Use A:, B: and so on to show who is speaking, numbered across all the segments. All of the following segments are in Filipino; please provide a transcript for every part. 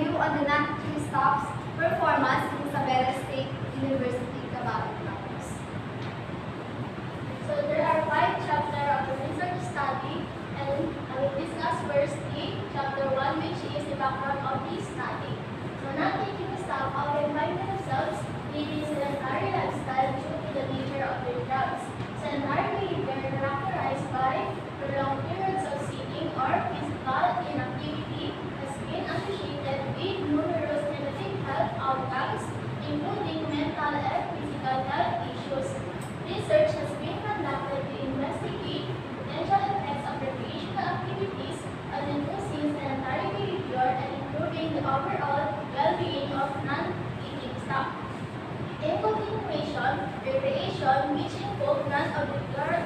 A: review on the non-teaching staff's performance in Isabela State University, Cavite campus.
B: So there are 5 chapters of the research study, and I will discuss firstly chapter 1, which is the background of this study. So non-teaching staff often find themselves leading sedentary lifestyle due to the nature of their jobs. Sedentary behavior characterized by prolonged periods of sitting or physical inactivity has been associated with numerous negative health outcomes, including mental and physical health issues. Research has been conducted to investigate potential effects of recreational activities on reducing sedentary behavior and improving the overall well-being of non-teaching staff. In continuation, recreation, which involve non-obligatory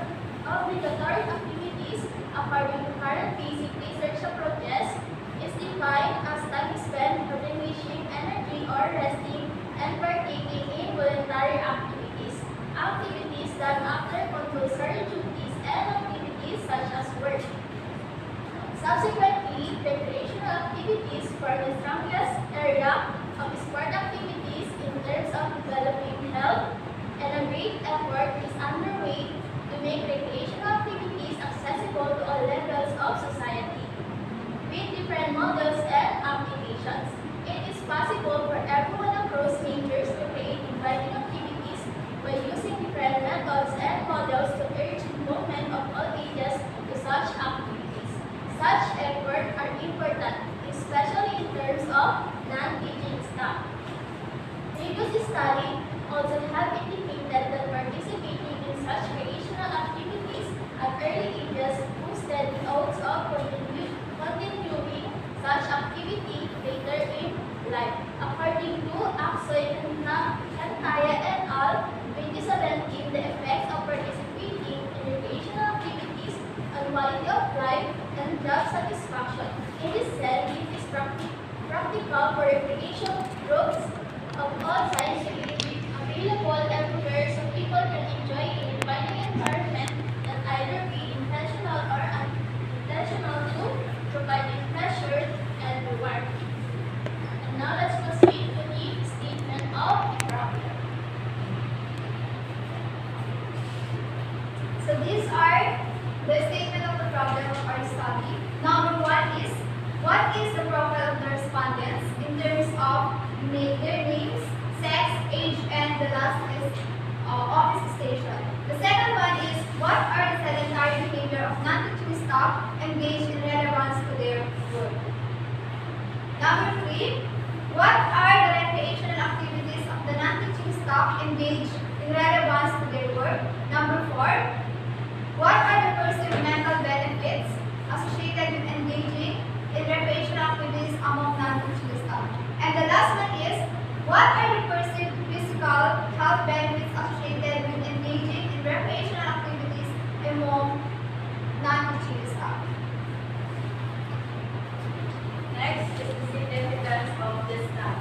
B: activities according to current basic research approaches, is defined as time spent relinquishing energy or resting and partaking in voluntary activities. Activities done after compulsory duties and activities such as work. Subsequently, recreational activities form the strongest area of sport activities in terms of developing health, and a great effort is underway to make recreational activities accessible to all levels of society. With different models and applications, it is possible for everyone across majors to create inviting activities by using different methods and models to urge involvement of all ages to such activities. Such efforts are important, especially in terms of non-teaching staff. Previous study also have indicated that participating in such recreational activities at early ages boosted the odds of continuing such activity later in life. According to Aksoy Cantaya et al., 2017, the effects of participating in recreational activities on quality of life and job satisfaction. In this sense, it is practical for recreation groups of all sizes to be available everywhere so people can enjoy an inviting environment that either be intentional or unintentional to providing pleasure and reward. And now let's proceed to the statement of the problem.
A: So these are the statement of the problem of our study. Number 1 is, what is the profile of the respondents in terms of their names, sex, age, and the last is office station. The second one is, what are the sedentary behavior of non-teaching staff engaged in relevance to their work? Number 3, what are the recreational activities of the non-teaching staff engaged in relevance to their work? Number 4, what are the perceived mental benefits associated with engaging in recreational activities among non-teaching staff? And the last one is, what are the perceived physical health benefits associated with engaging in recreational activities among non-teaching staff?
C: Next is the significance of the staff.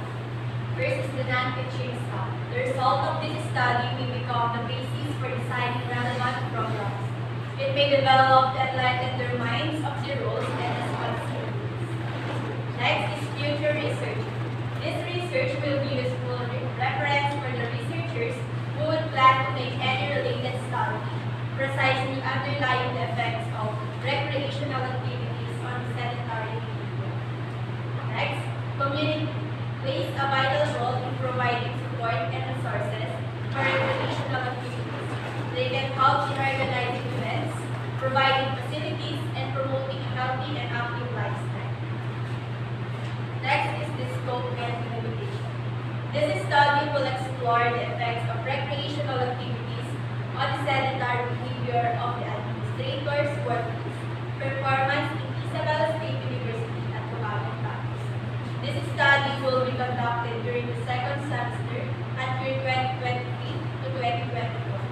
C: First is the non-teaching staff. The result of this study may become the basis for designing relevant programs. It may develop and enlighten their minds of their roles and responsibilities. Next is future research. This research will be useful reference for the researchers who would plan to make any related study, precisely underlying the effects of recreational activities on sedentary behavior. Next, community plays a vital role in providing support and resources for recreational activities. They can help in organizing events, providing facilities, and promoting a healthy and active lifestyle. Next is the scope and limitation. This study will explore the effects of recreational activities on the sedentary behavior of the administrators' workplace performance in Isabela State University at Cavite campus. This study will be conducted during the second semester at year 2023 to 2024.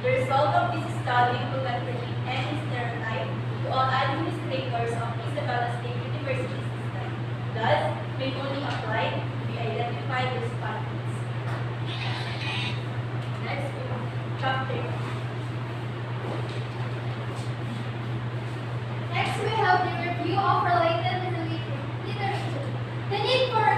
C: The result of this study will not permit any stereotype to all administrators of Isabela State University system. Thus, may only apply to the identified respondents. Next, chapter.
A: Next, we have the review of related literature. The need for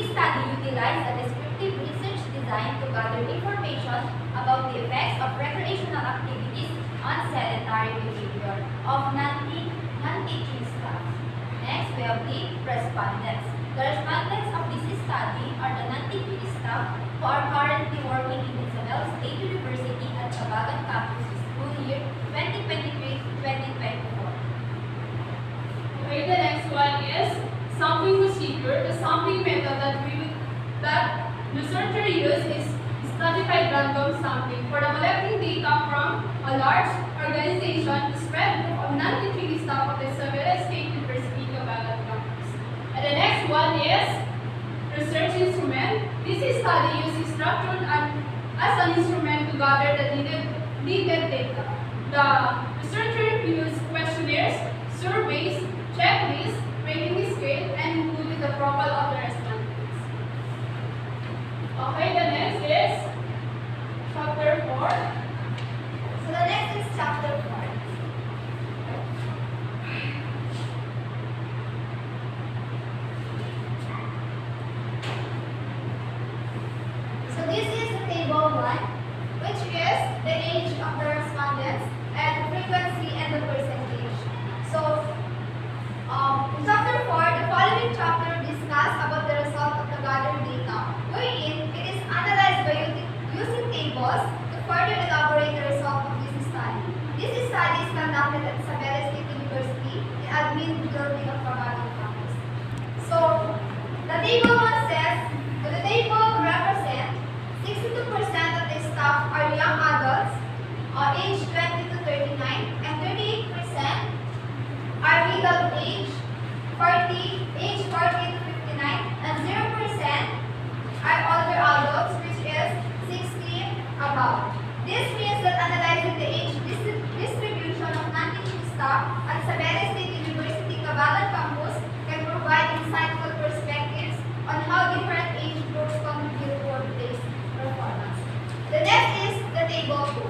C: study utilized a descriptive research design to gather information about the effects of recreational activities on sedentary behavior of non-teaching staff. Next, we have the respondents. The respondents of this study are the non-teaching staff who are currently working in Isabel State University at Cabagan Campus school year 2023-2024.
D: Okay, the next one is sampling procedure. The sampling method that researcher use is stratified random sampling for the collecting data from a large organization to spread group of non-teaching staff of the Isabela State University Cabagan campus. And the next one is research instrument. This study uses structured as an instrument to gather the needed data. The researcher used questionnaires, surveys, checklists, rating scale, and included the profile of the respondents. Okay, the next is chapter 4.
A: So the next is chapter 4. So this is the table 1, which is the age of the respondents and frequency and the percentage. So in chapter 4, the following chapter discuss about the result of the gathered data, wherein it is analyzed by using tables to further elaborate the result of this study. This study is conducted at Isabela State University in admin building of Cabagan campus. So the table 1 says, the table represents 62% of the staff are young adults, aged 20 to 39, and 38% are middle age, age 40 to 59, and 0% are older adults, which is 60 above. This means that analyzing the age distribution of non-teaching staff at Isabela State University Cabagan campus can provide insightful perspectives on how different age groups contribute to workplace performance. The next is the table 2.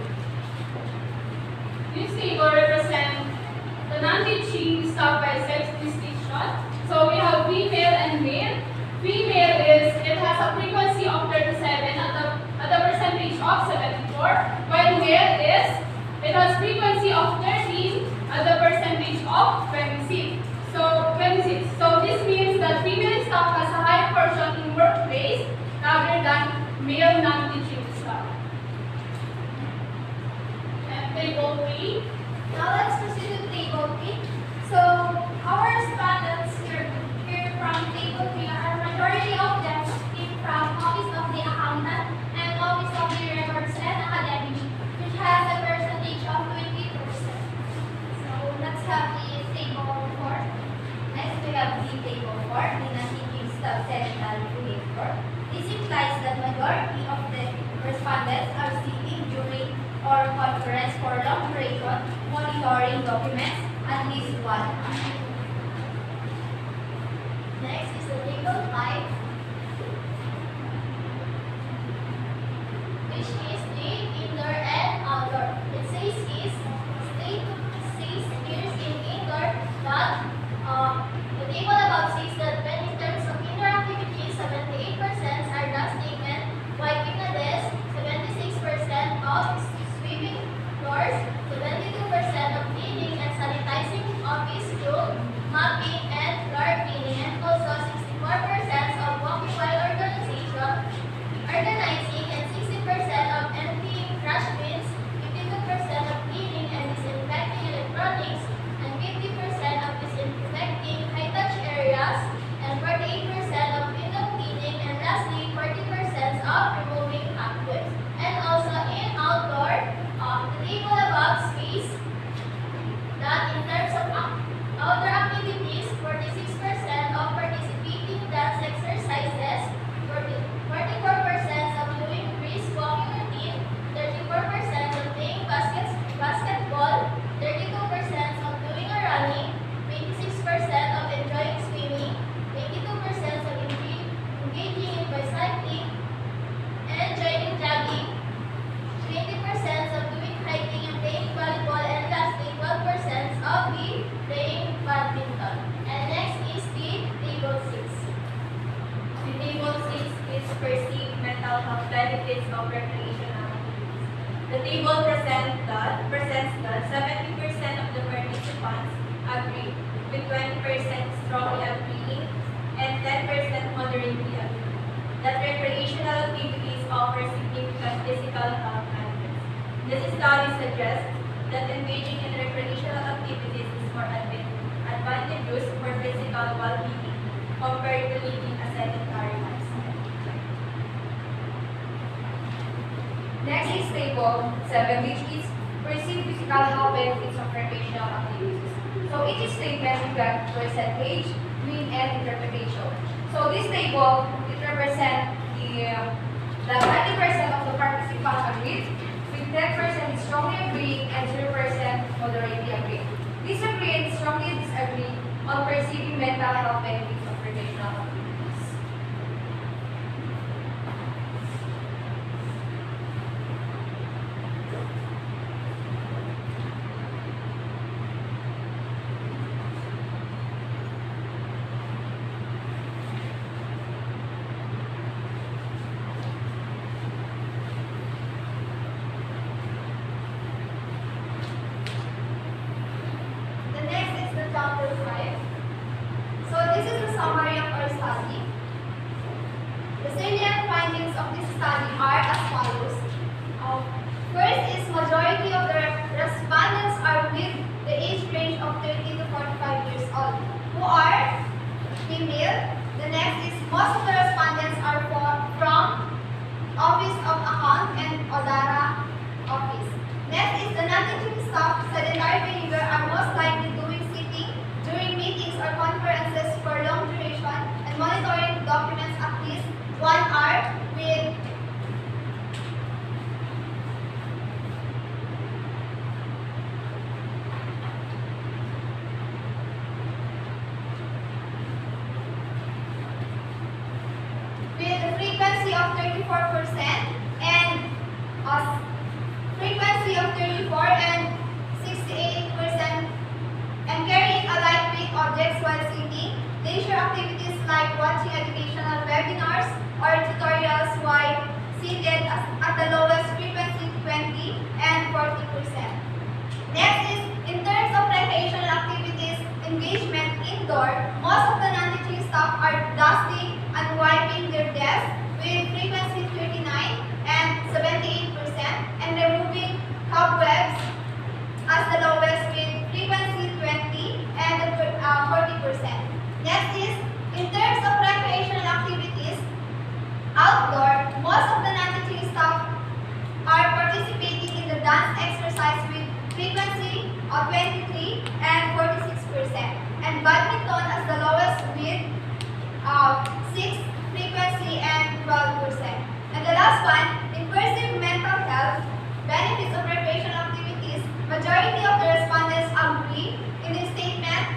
D: This table represents the non-teaching staff by sex distinction. So we have female and male. Female it has a frequency of 37 at the percentage of 74, while male it has frequency of 13 at the percentage of 26. So this means that female staff has a higher portion in workplace rather than male non-teaching staff. And table 3.
A: Now let's proceed to table 3. So our respondents here from table 3 are majority of them came from Office of the Accountant and Office of the Records and Academy, which has a percentage of 20%. So let's have the table 4.
C: Next, we have the table 4, the non-teaching staff sedentary behavior. This implies that majority of the respondents are sitting during or conference for long duration, monitoring documents at least 1 hour.
B: Next is the table 5, which is the indoor and outdoor. It says is state says here in indoor that the table above says that when in terms of indoor activities, 78% are dusting wiping the desk, 76% of sweeping floors, 72% of cleaning and sanitizing office room,
C: benefits of recreational activities. The table presents that 70% of the participants agree, with 20% strongly agreeing and 10% moderately agree, that recreational activities offer significant physical health benefits. This study suggests that engaging in recreational activities is more advantageous for physical well-being compared to living a sedentary lifestyle.
A: Next is table 7, which is perceived physical health benefits of recreational activities. So each statement we got percentage, mean, and interpretation. So this table, it represents the 90% of the participants agreed, with 10% is strongly agreeing and 0% moderately agreeing. Disagree and strongly disagree on perceiving mental health benefits of recreational activities. The next is the chapter 5. So this is the summary of our study. The salient findings of this study are as follows. First is majority of the respondents are with the age range of 30 to 45 years old, who are female. The next is most of the respondents are from Office of Account and Odara Office. Next is the non-teaching staff sedentary behavior are most likely doing sitting during meetings or conferences for long duration and monitoring documents at least 1 hour with a frequency of 34% and a frequency of 34 and 68%, and carrying a lightweight objects while sitting. Leisure activities like watching educational webinars or tutorials while seated at the lowest frequency 20 and 40%. Next is in terms of recreational activities engagement indoor, most of the non-teaching staff are dusting and wiping their desks with frequency 39 and 78%, and removing cobwebs as the lowest with frequency 20 and 40%. Next is in terms of recreational activities outdoor, most of the non-teaching staff are participating in the dance exercise with frequency of 23 and 46%, and badminton as the lowest with 6 frequency and 12%. And the last one, in perceived mental health benefits of recreational activities, majority of the respondents agree. In this statement,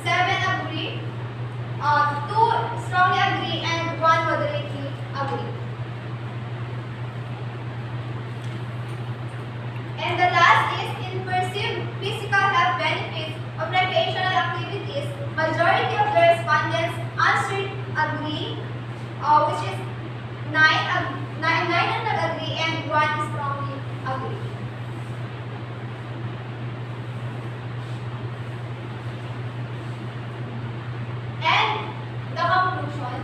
A: 7 agree, 2 strongly agree, and 1 moderately agree. And the last is in perceived physical health benefits of recreational activities, majority of the respondents answered agree, which is 9 agree and 1 strongly agree. And the conclusion.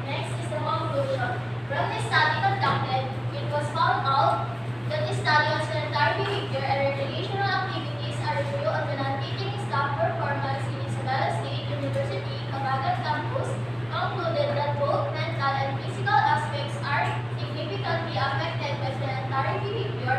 B: Next is the conclusion. From the study conducted, it was found out that the study on sedentary behavior and recreational activities are reviewed on the non-teaching staff performance in Isabela State University, Cavite campus, concluded that both mental and physical aspects are significantly affected by sedentary behavior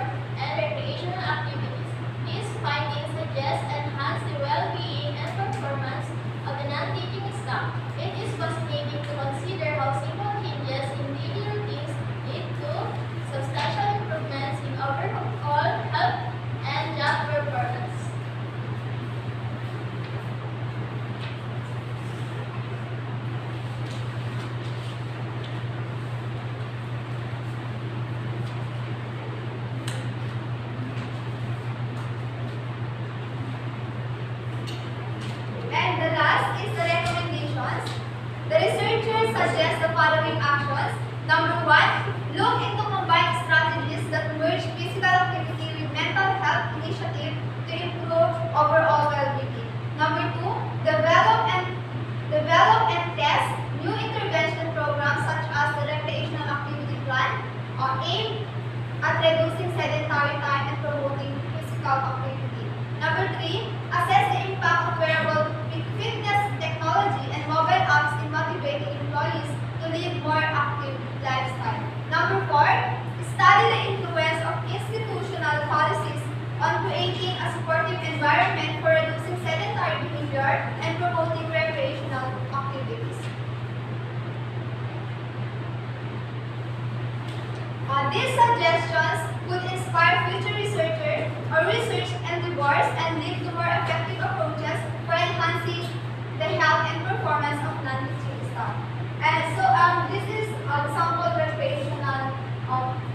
A: These suggestions could inspire future researchers or research endeavors and lead to more effective approaches for enhancing the health and performance of non-teaching staff. And so this is a sample recreational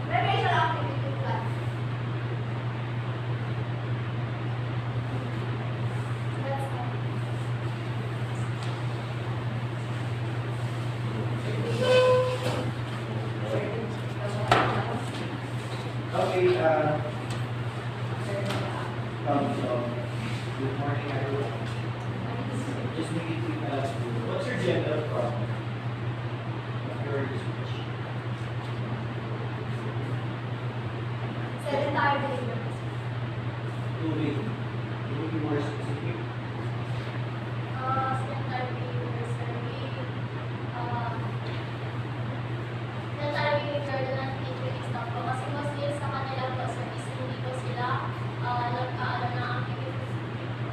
A: activity plan. That's all.
E: Okay, good morning everyone. Just make it quick, what's your general problem? Your research.
A: Sedentary behavior.
E: Too big. You will be more specific.
B: Sedentary behaviors are sedentary behavior na non-teaching staff po. Kasi mostly sa kanila po, sir, is hindi po sila nagkaalam ng activities.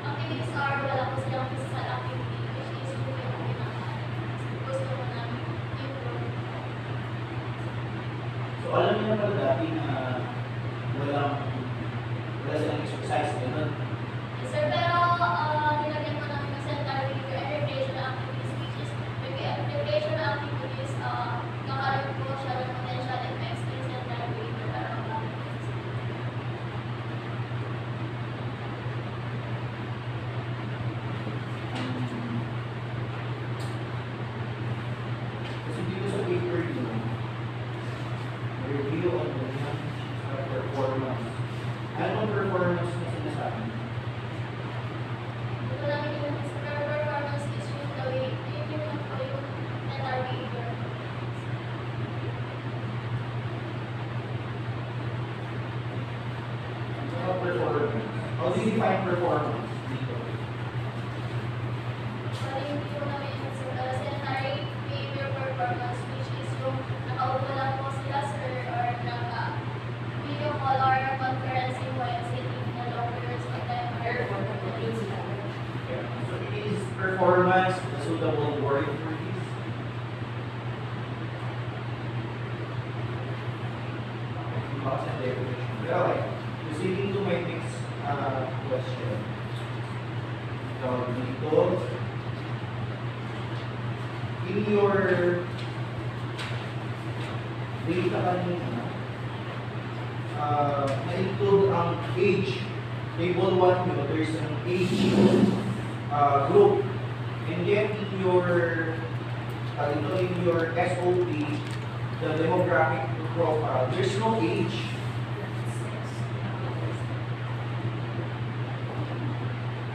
B: Activities are wala po silang physical activity, which is yung pinakaalam. Gusto mo namin improve.
E: So alam niyo na pala dati na wala silang exercise, gano'n.
B: Yes, sir, pero nilagyan po namin ng sedentary behavior and recreational activities, which is recreational activities, nakaroon po siya ng potential effects in sedentary behavior para magamit.
E: Kasi dito sa paper nyo, review on the performance. Anong performance na sinasabi?
B: Ito lang yung performance is yung the way, yung sedentary behavior.
E: Ano performance? How do you define performance dito?
B: Bali, yung video namin yung sedentary behavior performance, which is yung nakaupo lang po sila, sir, or naka-video call or conferencing while sitting in the long periods of time.
E: Yeah. So is performance a suitable word for this? Box and definition. Pero okay. Proceeding to my next question. So dito, in your data kanina, na-include ang age. Table 1 nyo, there's an age group. And yet in your SOP, the demographic profile, there's no age.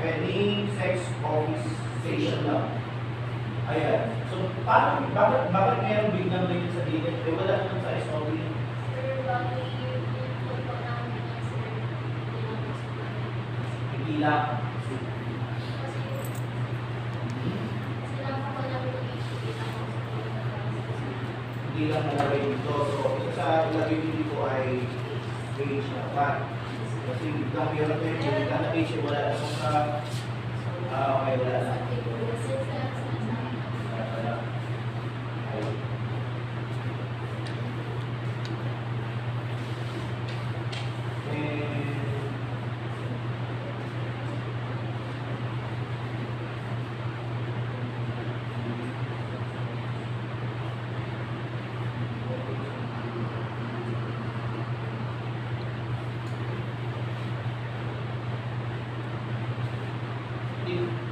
E: Name, sex, office, station lang. Ayan. So, bakit meron biglang ganyan sa data? Eh, wala naman sa SOP.
B: Sir, bali, yung po namin yung sir,
E: Hindi lang.
B: kasi lang po namin yung issue
E: Hindi lang nalagay dito. So, isa sa ilagay dito ay age na pa. Kasi biglang meron kayo, hindi ka na age, wala na sa okay, wala na.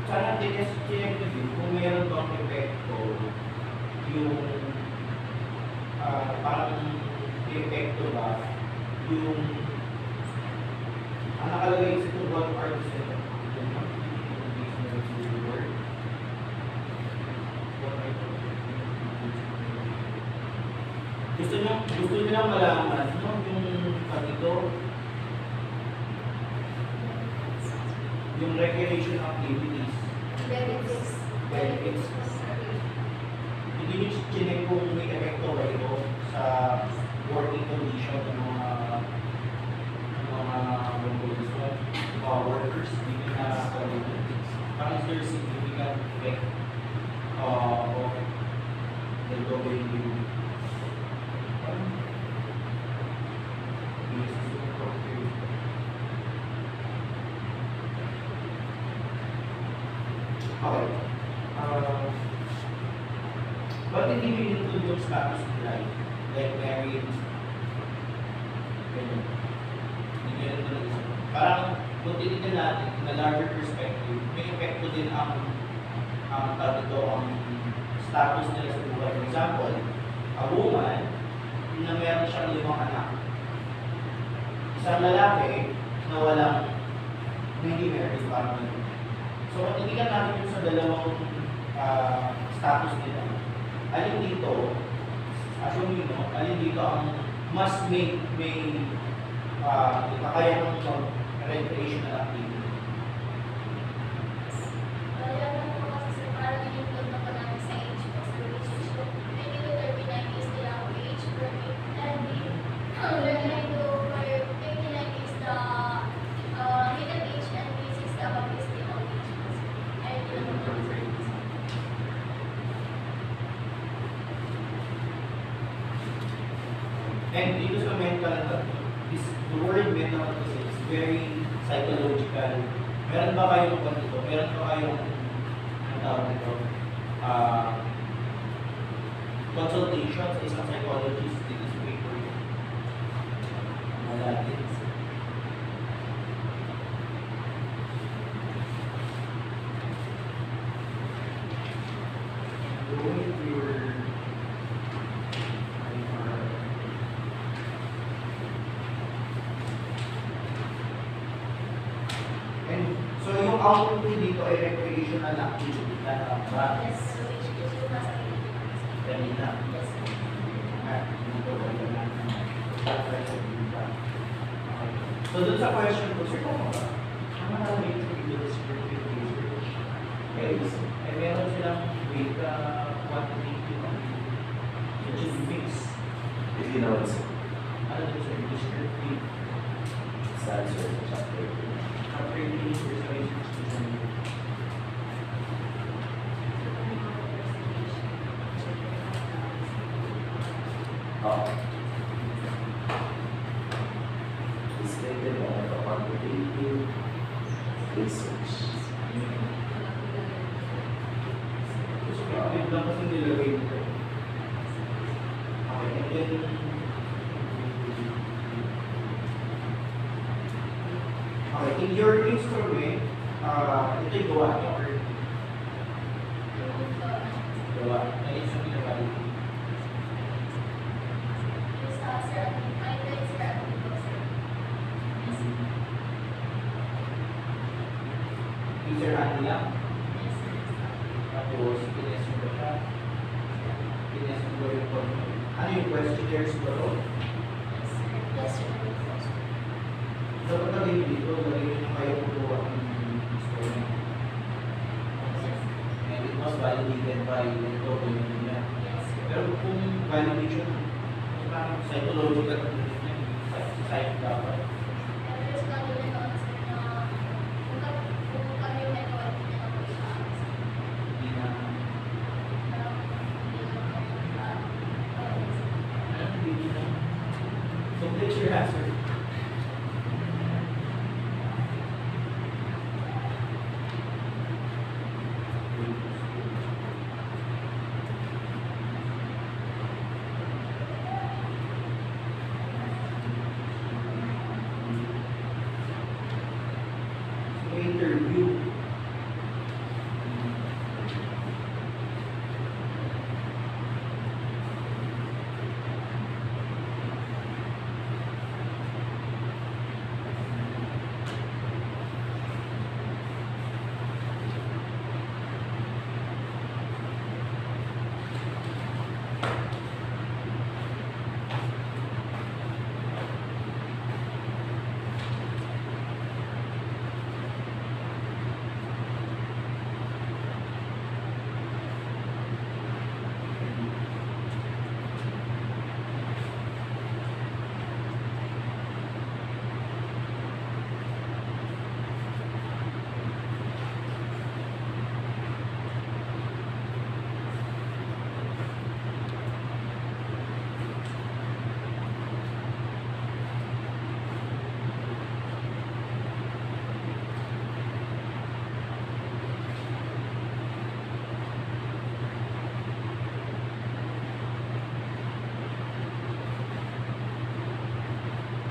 E: Sana check nyo din kung meron bang epekto yung parang epekto ba yung ang nakalagay sa 1 participant gusto nyo lang malaman no, yung ito yung recreation activities benefits. Hindi nyo chinek kung may epekto ba ito sa working condition ng mga workers, hindi nyo na parang is there significant effect of the domain Okay. Ba't hindi nyo include yung status nila? Like married? Ganyan. Hindi nyo rin nag-isip. Parang, kung tinitin natin, in a larger perspective, may epekto din ang tawag ito, ang status nila sa buhay. For example, a woman na meron siyang 5 anak. Isang lalaki na walang hindi married, parang ganun. So, kung tinitin natin yung sa dalawang status nila, alin dito, assuming no, alin dito ang mas may kakayang recreational activity.
B: Yan lang po kasi sir, parang in-include na po namin sa age po sa relationship. 20 to 39 is the age for me. And 39 to 59 is the middle age and 60 above is the old age po sir. Ay, hindi naman po sir.
E: And dito sa mental health, the word mental health kasi is very psychological. Meron ba kayong dito? Meron ba kayong ang tawag nito? Consultation sa isang psychologist dito sa paper? Wala din. Going to your and so yung output dito ay recreational activity na ba?
B: Yes, so age is yung nasa middle age.
E: Kanina.
B: Yes, sir.
E: Dito wala na. So dun sa question ko, sir, kung ba? Ang mga rate for illustrative research is, eh meron silang rate quantitative which is mixed.
F: If you know it's
E: Ano dun sa illustrative?
F: answer to chapter 2.
E: After the research design.
F: It's stated on the quantitative research.
E: Perspective lang kasi nilagay nito. Okay, and then okay, in your instrument, ito'y gawa niyo or gawa na isang ginagamit.
B: Yes, sir, I think sir, sir.
E: Teacher Andy lang.
B: Yes, sir.
E: Tapos, kines mo ba siya? Kines mo ba yung form? Ano yung questionnaires ba ito?
B: Yes, sir. Yes, sir.
E: So, pag naging dito, lagay nyo kayo kukuha ng instrument. And it was validated by the government niya.
B: Yes, sir.
E: Pero kung validation, parang psychological science dapat.
B: There's not even on sir na kung kami may kawal din na po siya.
E: Hindi na, hindi na. So, that's your answer. Interview.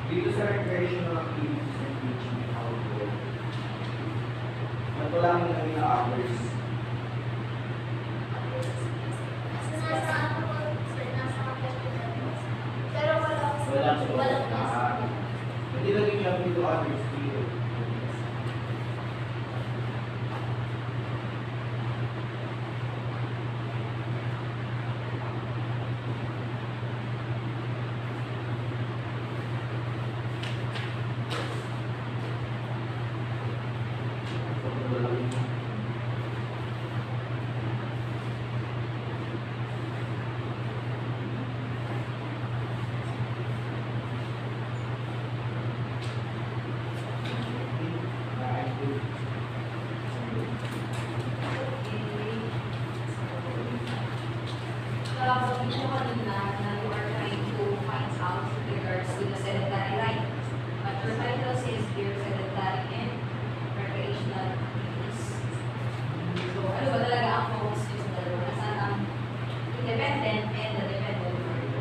E: Dito sa recreational activities and teaching outdoor, ito lang yung naging hours.
B: Nasa ano po, sir, nasa festival po.
A: Pero wala
E: Walang so,
B: Walang yes.
E: hindi naging lang dito others dito.
C: Sabi mo kanina na you are trying to find out with regards to the sedentary life. But your title says here, sedentary and recreational activities. So, ano ba talaga ang focus nyo sa dalawa? Nasaan ang independent and the dependent world?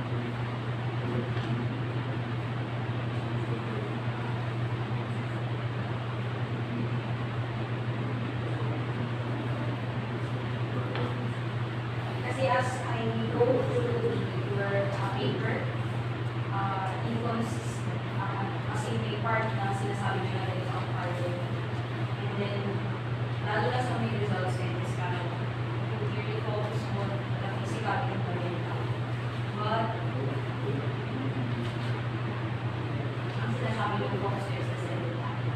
C: Kasi as I go through your paper, it consists as a may part na sinasabi nyo na rin ang part of it. And then, lalo na sa may results and discussion, you really focus on the physical and the mental. But, ang sinasabi nyo focus nyo sa sedentary.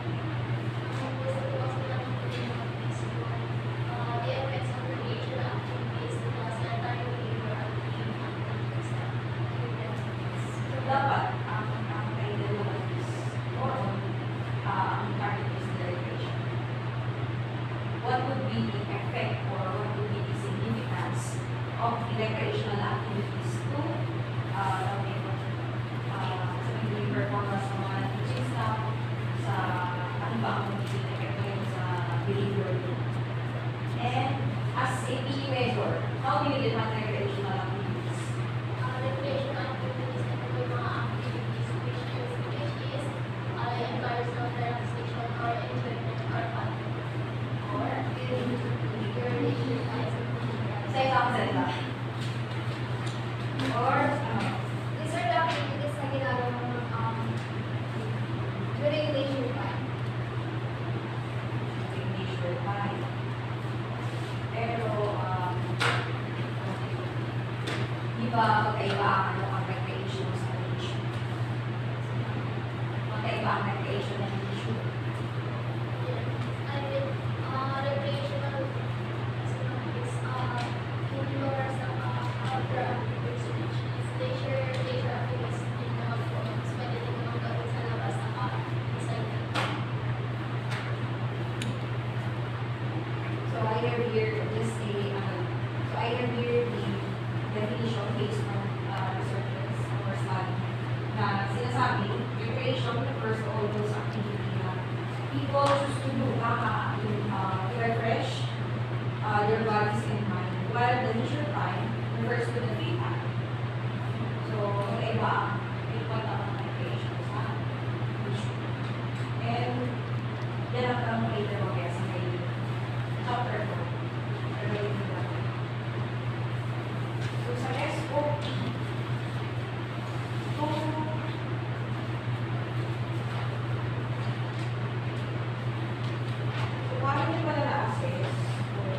B: The effects of recreational activities na sanitary behavior at
C: So, dapat, ang title mo is more on ang target is the recreation. What would be the effect or what would be the significance of the recreational activities to sa magiging performance ng mga teaching staff, sa ano ba ang magiging effect rin sa behavior nila. And as a PE measure, how do you define recreational activities?
B: recreational activities and may mga activities which is encourage of relaxation or enjoyment or fun.
A: or in your leisure time.
C: Sa isang salita. Or,
A: These are the activities na ginagawa mo during leisure time.
C: leisure time. Pero, di ba magkaiba ang recreation sa leisure? Magkaiba ang recreation and leisure.
B: I mean, recreational is indoor sa outdoor activities which is leisure activities din naman po. Mas pwede din naman gawin sa labas na cycle.
C: So I have here just a, so I have here the definition based on researchers or study na sinasabi, recreation refers to all those activities na people choose to do to refresh their bodies and mind, while the leisure time refers to the free time. So, iba ang recreation sa leisure. And, yan ang tanong later mamaya sa may chapter 4. So, sa SOP, so, paano nyo pala na-assess or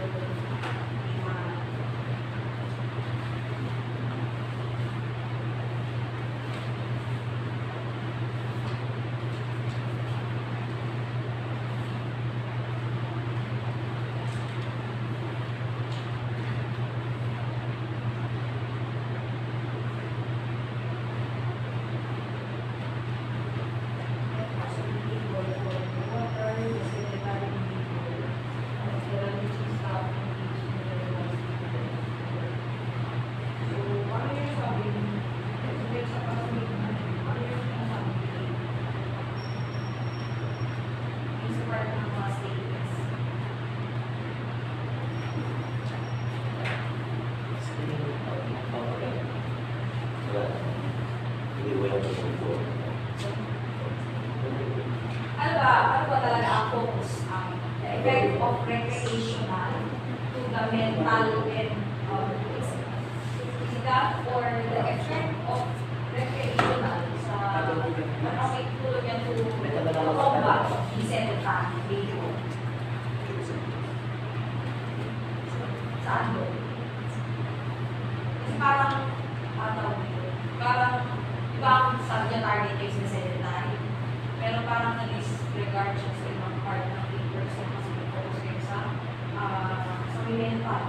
C: parang, parang, di ba ang sabi niya target case na sedentary? Pero parang na-disregard siya sa ibang part ng paper. So, mas focus kayo sa mental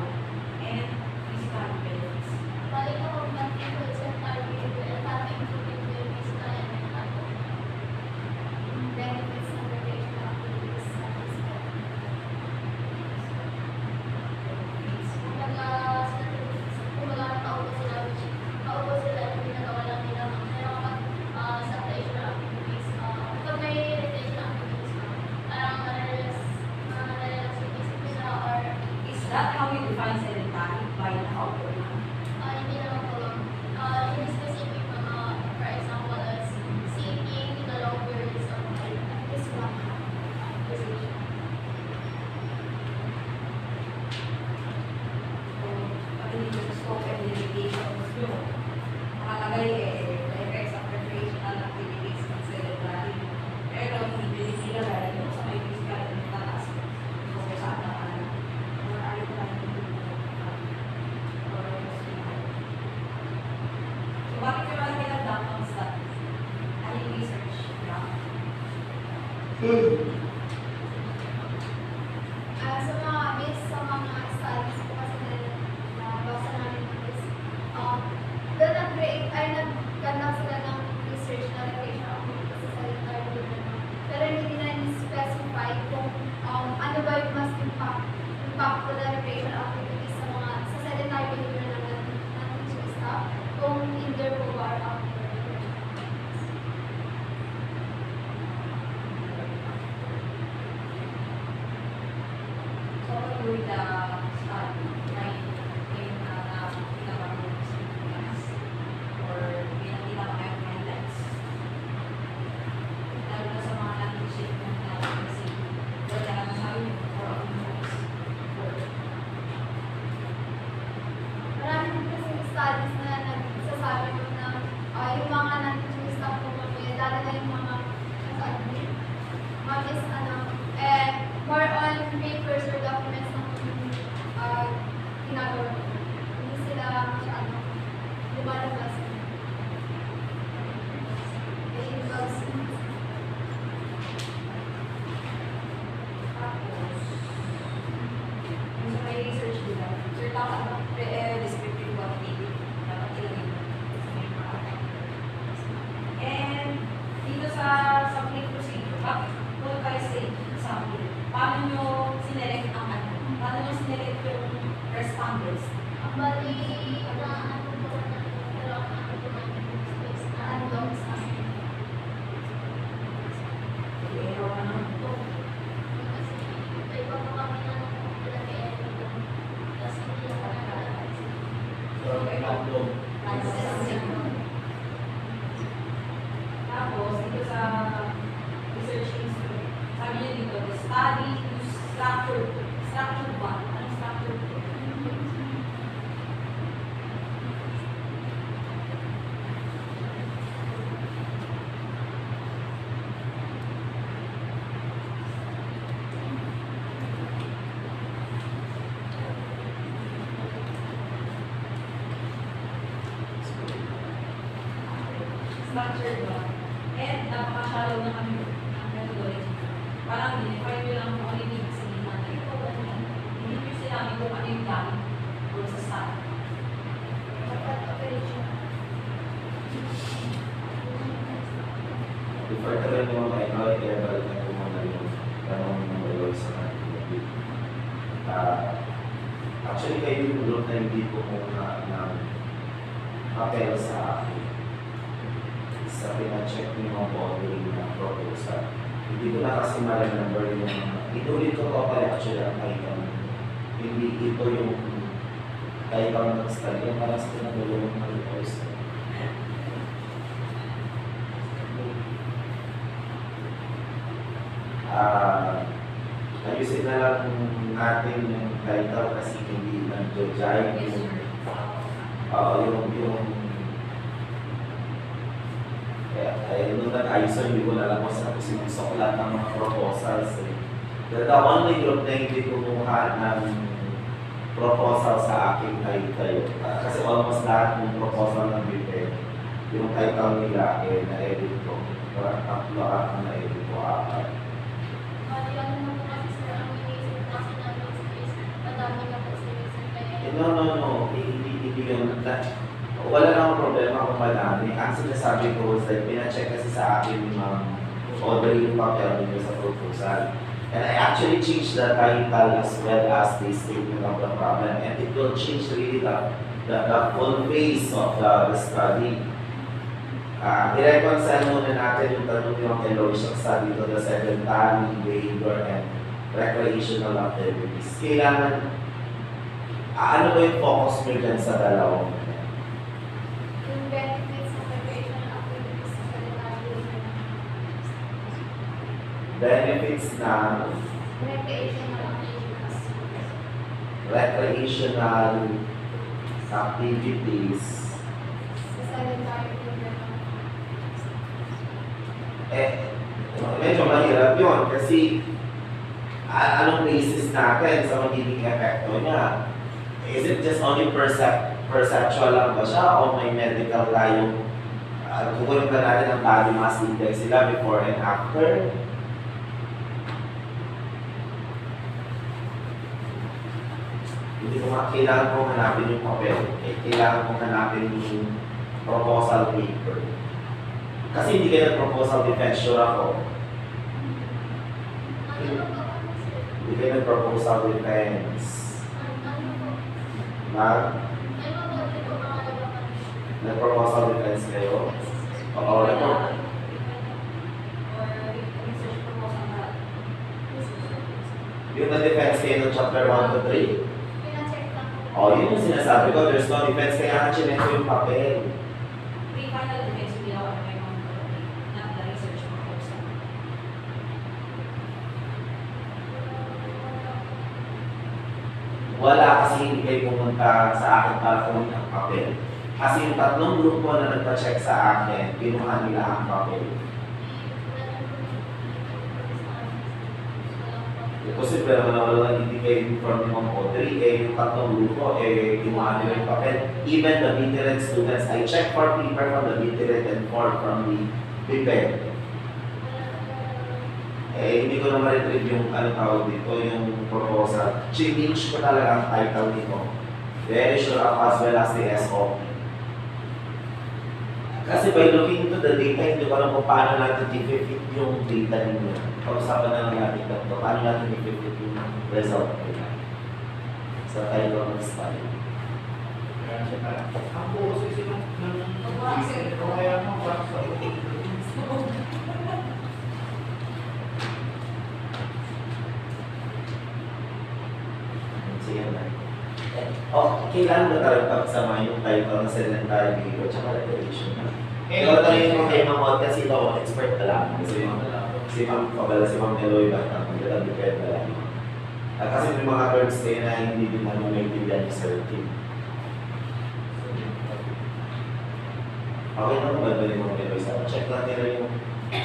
C: and physical benefits.
B: Balik ako mag-include sa target and para including the physical and mental.
A: Benefits ng recreational activities sa physical.
B: Kumbaga nakaupo sila, yung ginagawa lang nila. Pero kapag sa recreational activities, kapag may recreational activities, parang nare-relax yung isip nila or
C: Is that how you define sedentary? By nakaupo lang?
B: hindi naman po lang. In specific mga, for example, as sitting in the long periods of time. This one, position.
C: So, pati dito sa scope and limitations nyo, nakalagay the effects of recreational activities ng sedentary. Pero hindi nila dahil yung sa may physical and mental aspect. So, saan na or are you trying to do so, bakit yung malaki ng downtown study? Ano yung research? Yeah.
A: Sa mga based sa mga studies po kasi na basa namin is nagganap sila ng research na recreational activities sa sedentary living. Pero hindi na specify kung ano ba yung mas impactful na recreational activities sa sedentary behavior ng teaching staff kung indoor po ba or outdoor recreational activities.
C: So, with the study, or pinakita mga highlights. Lalo na sa mga language ng kasi wala na masabi yung for of notes.
A: Marami din kasi studies na nagsasabi ko na yung mga non-teaching staff po kami, lalo na yung mga more on papers or documents na ginagawa ko. Hindi sila masyado lumalabas. They involve
C: Tapos, yung sa may research nila, sir, tama ba? Descriptive quantitative, dapat ilagay mo sa may mga factors. And dito sa sampling procedure, bakit kung tayo say sample, paano nyo sinelect ang ano? Paano nyo sinelect yung respondents?
B: Ang bali, na ano po na, pero ang ano po na space na
A: Unlock
B: sa
C: Pero ano ito?
B: kasi may iba pa kami na lagi kasi hindi ako nakalagay.
E: So, outlook.
C: Tapos, dito sa research institute, sabi niyo dito, the study to structure ba? Anong structure to? Structured ba? And napaka-shallow na kami ng methodology. Parang dinify nyo lang kung ano yung ibig sabihin na ito, ganyan. Hindi nyo sinabi kung ano yung gamit doon sa study.
A: operation.
F: Before talaga yung mga ikaw, kaya balik na yung mga tanong ng mga sa natin. Actually, kayo yung group na hindi ko muna ng papel sa akin. Sa pina-check yung mga boundary ng proposal. Hindi ko na kasi ma-remember yung inulit ko pa pala actually ang item. Hindi ito yung item ng study. Yung parang sa pinagulong ng voice. Ayusin na lang natin yung title kasi hindi nag-jive
C: Yes,
F: yung
C: sir.
F: kaya nung nag-ayos hindi ko na lang kung saan ko sinusuklat ng mga proposals eh. The only group na hindi kumuha ng proposal sa akin ay kayo. Kasi all almost lahat ng proposal ng BPED, yung title nila, na-edit ko. Parang 3 at na-edit ko, 4.
B: Bali lang naman po kasi sir, ang iniisip kasi namin is madami na po series kaya
F: No. Hindi yun. Wala namang problema kung madami. Ang sinasabi ko was like, pinacheck kasi sa akin yung Audrey yung papel nyo sa proposal. And I actually changed the title as well as the statement of the problem. And it will change really the full face of the study. I-reconcile muna natin yung tanong yung evaluation study to the sedentary behavior and recreational activities. Kailangan, ano ba yung focus mo dyan sa dalawang?
A: Yung benefits of recreational activities sa
F: Benefits na
A: recreational activities.
F: recreational activities.
A: Sa sedentary program.
F: Medyo mahirap yun kasi anong basis natin sa magiging epekto niya? Is it just only perceptual lang ba siya o may medical tayong kukunin pa natin ang body mass index sila before and after? Hindi ko kailangan kong hanapin yung papel. Kailangan kong hanapin yung proposal paper. Kasi hindi kayo nag-proposal defense, sure ako. Hindi kayo nag-proposal defense. Nag-proposal defense kayo? Oo, nag-proposal. Yung na-defense kayo ng chapter 1 to 3.
A: Pina-check lang po.
F: Oh, yun yung sinasabi ko, there's no defense, kaya nga chinek ko yung papel.
C: Pre-final defense, hindi ako may mga not the research proposal.
F: Wala kasi hindi kayo pumunta sa akin para kunin ang papel. Kasi yung 3 grupo na nagpa-check sa akin, kinuha nila ang papel. Posible naman na wala hindi kayo inform ng Audrey, yung 3 grupo, kinuha nila yung papel. Even the BTRED students, I checked 4 paper from the BTRED and 4 from the BPED. Hindi ko na ma-retrieve yung tawag dito, yung proposal. Change ko talaga ang title nito. Very sure ako as well as the SOP. Kasi by looking into the data, hindi ko alam kung paano natin i-fit yung data ninyo. Pag-usapan na lang natin ito, paano natin i-fit yung result nila. Sa title ng study.
E: Ang puso sila ng kaya mo para sa
F: Sige na. Kailangan ba talaga pagsama yung title ng sedentary behavior at recreation na? Pero tanongin mo kay Ma'am kasi ito, expert na lang. Kasi si Ma'am Pabala, si Ma'am Eloy ba, magandang depend na lang. Kasi may mga terms kayo na hindi din maintindihan ni Sir Kim. Okay na ba ni Ma'am Eloy? Check lang nila yung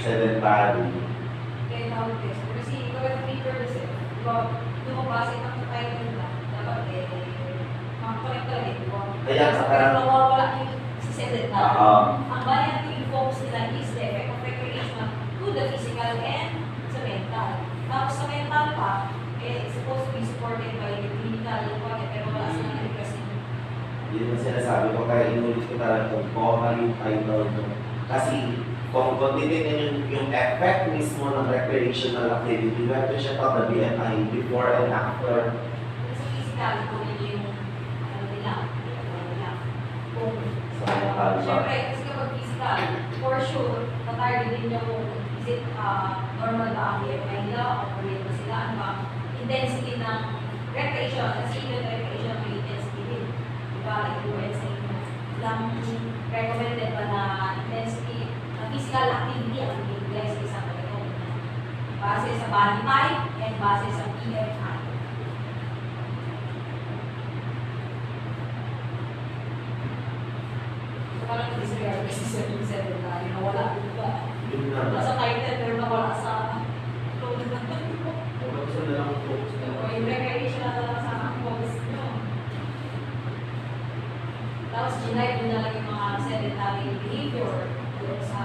F: sedentary.
C: Kaya tawag test. Kasi ikaw yung paper kasi, lumabas ang title nila. Dapat makakorek talaga ito.
F: Kaya sa parang-
C: nawawala yung si sedentary.
F: Oo.
C: Ang bali natin yung focus nila is the effect of recreation to the physical and sa mental. Tapos sa mental pa, supposed to be supported by the clinical project, pero wala silang requesting.
F: Yun ang sinasabi ko, kaya inulit ko talaga kung ano yung title nyo. Kasi kung titignan yung effect mismo ng recreational activity, you have to check out the BMI before and after.
C: Sa physical, kung yun yung nila. Kung
F: Sa mental pa.
C: Siyempre, kasi kapag physical, for sure, tatarget din niya kung is it normal ba ang BMI nila, o kulit ba sila, ano ba, intensity ng recreation, kasi even recreation may intensity din. Diba, like you were saying, lang recommended ba na intensity, na physical activity ang bibigay sa isang ganito. Base sa body type and base sa BMI. Parang disregard kasi sa yung sedentary na wala ba?
F: Yun na.
C: Nasa title pero nawala sa code na
E: gusto na lang focus na
C: o yung recreation na lang sa focus nyo. Tapos ginay mo na lang yung mga sedentary behavior doon sa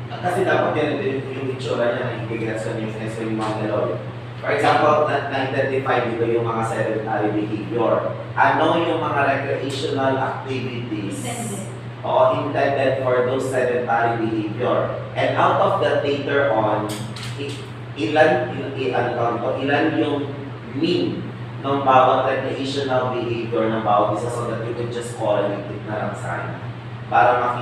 F: Kasi dapat yan din yung itsura niya, nakikigets ko yung mga nilog. For example, na-identify dito yung mga sedentary behavior. Ano yung mga recreational activities intended for those sedentary behavior. And out of that later on, ilan yung mean ng bawat recreational behavior ng bawat isa so that you can just correlate it na lang sa para makita